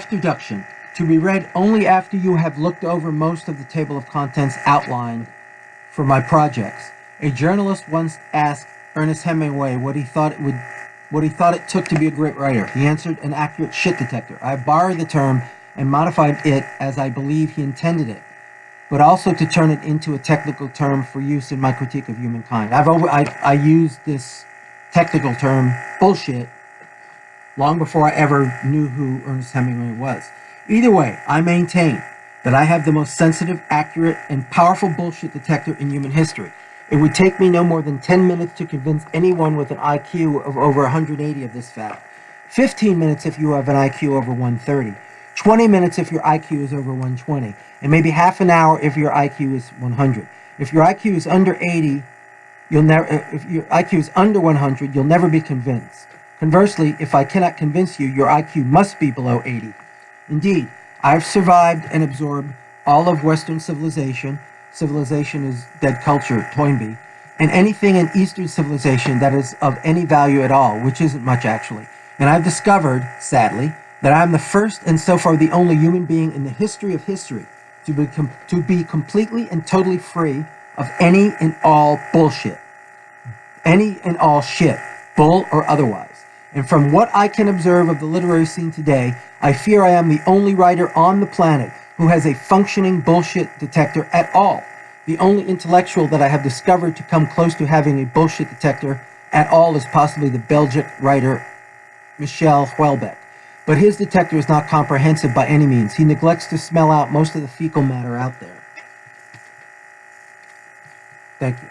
After Duction, to be read only after you have looked over most of the table of contents outlined for my projects. A journalist once asked Ernest Hemingway what he thought it took to be a great writer. He answered, an accurate shit detector. I borrowed the term and modified it as I believe he intended it, but also to turn it into a technical term for use in my critique of humankind. I used this technical term, bullshit, long before I ever knew who Ernest Hemingway was. Either way, I maintain that I have the most sensitive, accurate, and powerful bullshit detector in human history. It would take me no more than 10 minutes to convince anyone with an IQ of over 180 of this fact. 15 minutes if you have an IQ over 130. 20 minutes if your IQ is over 120. And maybe half an hour if your IQ is 100. If your IQ is under 80, if your IQ is under 100, you'll never be convinced. Conversely, if I cannot convince you, your IQ must be below 80. Indeed, I've survived and absorbed all of Western civilization. Civilization is dead culture, Toynbee, and anything in Eastern civilization that is of any value at all, which isn't much actually. And I've discovered, sadly, that I'm the first and so far the only human being in the history of history to be completely and totally free of any and all bullshit. Any and all shit, bull or otherwise. And from what I can observe of the literary scene today, I fear I am the only writer on the planet who has a functioning bullshit detector at all. The only intellectual that I have discovered to come close to having a bullshit detector at all is possibly the Belgian writer Michel Houellebecq. But his detector is not comprehensive by any means. He neglects to smell out most of the fecal matter out there. Thank you.